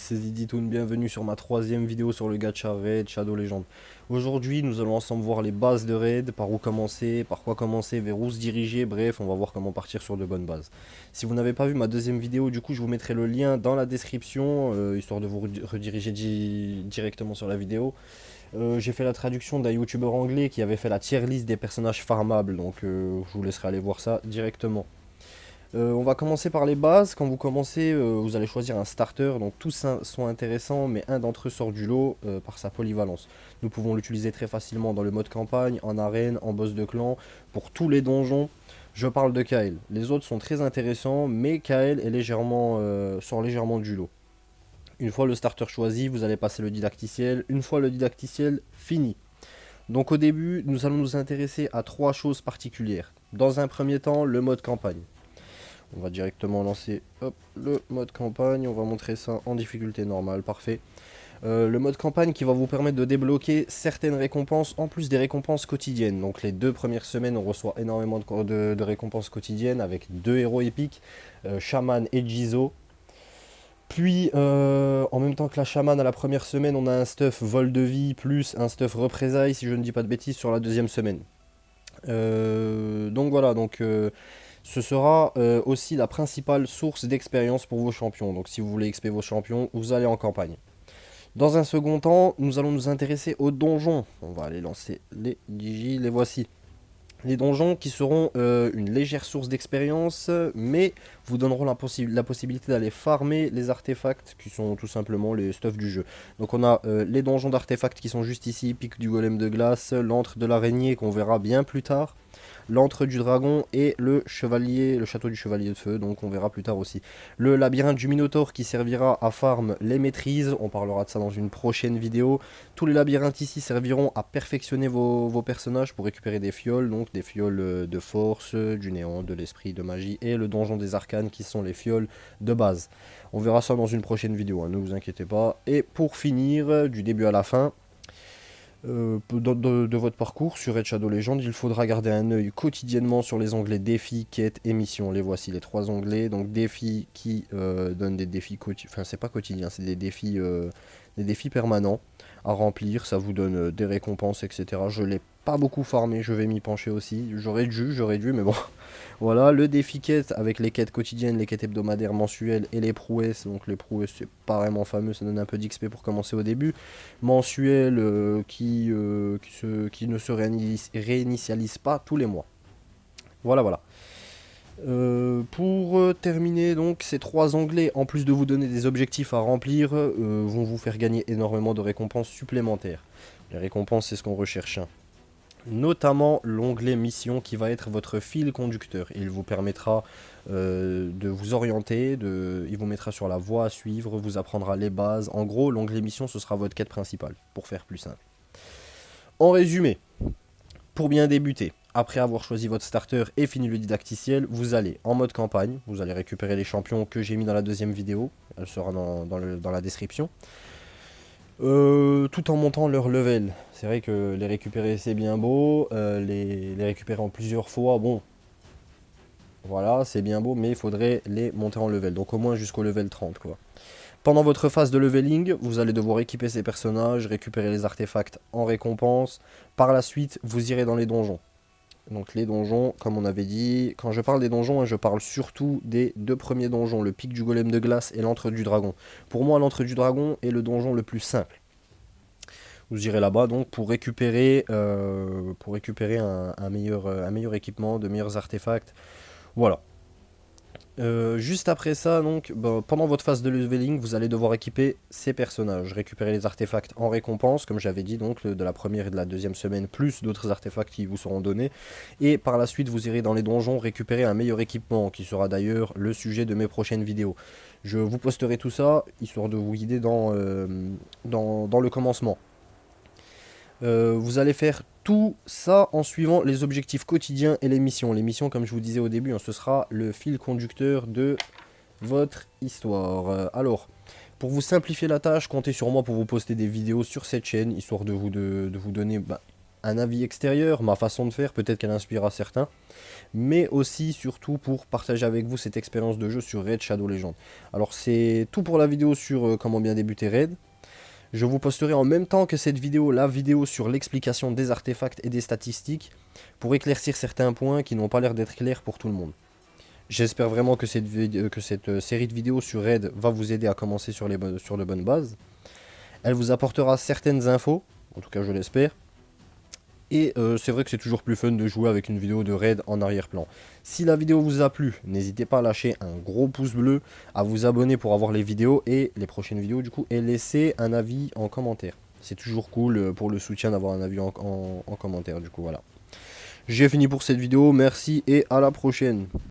c'est Ziditoun, bienvenue sur ma troisième vidéo sur le gacha Raid Shadow Legends. Aujourd'hui nous allons ensemble voir les bases de Raid, par où commencer, par quoi commencer, vers où se diriger, bref on va voir comment partir sur de bonnes bases. Si vous n'avez pas vu ma deuxième vidéo, du coup je vous mettrai le lien dans la description, histoire de vous rediriger directement sur la vidéo. J'ai fait la traduction d'un youtubeur anglais qui avait fait la tier list des personnages farmables, donc je vous laisserai aller voir ça directement. On va commencer par les bases. Quand vous commencez, vous allez choisir un starter. Donc tous sont intéressants, mais un d'entre eux sort du lot par sa polyvalence. Nous pouvons l'utiliser très facilement dans le mode campagne, en arène, en boss de clan, pour tous les donjons. Je parle de Kael. Les autres sont très intéressants, mais Kael est sort légèrement du lot. Une fois le starter choisi, vous allez passer le didacticiel. Une fois le didacticiel fini. Donc au début, nous allons nous intéresser à trois choses particulières. Dans un premier temps, le mode campagne. On va directement lancer hop, le mode campagne, on va montrer ça en difficulté normale, parfait. Le mode campagne qui va vous permettre de débloquer certaines récompenses en plus des récompenses quotidiennes. Donc les 2 premières semaines on reçoit énormément de récompenses quotidiennes avec 2 héros épiques, Shaman et Jizo. Puis en même temps que la Shaman à la première semaine on a un stuff vol de vie plus un stuff représailles si je ne dis pas de bêtises sur la deuxième semaine. Donc voilà, ce sera aussi la principale source d'expérience pour vos champions. Donc si vous voulez XP vos champions, vous allez en campagne. Dans un second temps, nous allons nous intéresser aux donjons. On va aller lancer les digi, les voici. Les donjons qui seront une légère source d'expérience, mais vous donneront la possibilité d'aller farmer les artefacts qui sont tout simplement les stuffs du jeu. Donc on a les donjons d'artefacts qui sont juste ici, pic du golem de glace, l'antre de l'araignée qu'on verra bien plus tard, l'antre du dragon et le château du chevalier de feu, donc on verra plus tard aussi. Le labyrinthe du minotaure qui servira à farm les maîtrises, on parlera de ça dans une prochaine vidéo. Tous les labyrinthes ici serviront à perfectionner vos personnages pour récupérer des fioles, donc des fioles de force, du néant, de l'esprit, de magie, et le donjon des arcanes qui sont les fioles de base. On verra ça dans une prochaine vidéo, hein, ne vous inquiétez pas. Et pour finir, du début à la fin, de votre parcours sur Raid Shadow Legends, il faudra garder un œil quotidiennement sur les onglets défis, quêtes et missions. Les voici les 3 onglets. Donc défis qui donnent des défis quotidiens, enfin c'est pas quotidien, c'est des défis permanents à remplir. Ça vous donne des récompenses, etc. Je l'ai pas beaucoup farmé, je vais m'y pencher aussi. J'aurais dû, mais bon. Voilà, le défi quête avec les quêtes quotidiennes, les quêtes hebdomadaires, mensuelles et les prouesses. Donc les prouesses c'est pas vraiment fameux, ça donne un peu d'XP pour commencer au début. Mensuel qui ne se réinitialise pas tous les mois. Voilà. Pour terminer, donc ces 3 onglets, en plus de vous donner des objectifs à remplir, vont vous faire gagner énormément de récompenses supplémentaires. Les récompenses, c'est ce qu'on recherche, hein. Notamment l'onglet mission qui va être votre fil conducteur. Il vous permettra de vous orienter, il vous mettra sur la voie à suivre, vous apprendra les bases. En gros, l'onglet mission, ce sera votre quête principale, pour faire plus simple. En résumé, pour bien débuter, après avoir choisi votre starter et fini le didacticiel, vous allez en mode campagne, vous allez récupérer les champions que j'ai mis dans la deuxième vidéo, elle sera dans la description. Tout en montant leur level. C'est vrai que les récupérer c'est bien beau, les récupérer en plusieurs fois, bon, voilà, c'est bien beau, mais il faudrait les monter en level, donc au moins jusqu'au level 30 quoi. Pendant votre phase de leveling, vous allez devoir équiper ces personnages, récupérer les artefacts en récompense. Par la suite, vous irez dans les donjons. Donc les donjons, comme on avait dit, quand je parle des donjons, je parle surtout des 2 premiers donjons, le pic du golem de glace et l'antre du dragon. Pour moi, l'antre du dragon est le donjon le plus simple. Vous irez là-bas donc pour récupérer un meilleur équipement, de meilleurs artefacts. Voilà. Juste après ça, donc, pendant votre phase de leveling, vous allez devoir équiper ces personnages, récupérer les artefacts en récompense, comme j'avais dit, donc de la première et de la deuxième semaine, plus d'autres artefacts qui vous seront donnés. Et par la suite, vous irez dans les donjons récupérer un meilleur équipement, qui sera d'ailleurs le sujet de mes prochaines vidéos. Je vous posterai tout ça, histoire de vous guider dans le commencement. Vous allez faire tout ça en suivant les objectifs quotidiens et les missions. Les missions, comme je vous disais au début, hein, ce sera le fil conducteur de votre histoire. Alors, pour vous simplifier la tâche, comptez sur moi pour vous poster des vidéos sur cette chaîne, histoire de vous donner un avis extérieur, ma façon de faire, peut-être qu'elle inspirera certains, mais aussi surtout pour partager avec vous cette expérience de jeu sur Raid Shadow Legends. Alors c'est tout pour la vidéo sur comment bien débuter Raid. Je vous posterai en même temps que cette vidéo, la vidéo sur l'explication des artefacts et des statistiques, pour éclaircir certains points qui n'ont pas l'air d'être clairs pour tout le monde. J'espère vraiment que cette série de vidéos sur Raid va vous aider à commencer sur de bonnes bases. Elle vous apportera certaines infos, en tout cas je l'espère. Et c'est vrai que c'est toujours plus fun de jouer avec une vidéo de raid en arrière-plan. Si la vidéo vous a plu, n'hésitez pas à lâcher un gros pouce bleu, à vous abonner pour avoir les vidéos et les prochaines vidéos du coup, et laisser un avis en commentaire. C'est toujours cool pour le soutien d'avoir un avis en commentaire du coup, voilà. J'ai fini pour cette vidéo, merci et à la prochaine.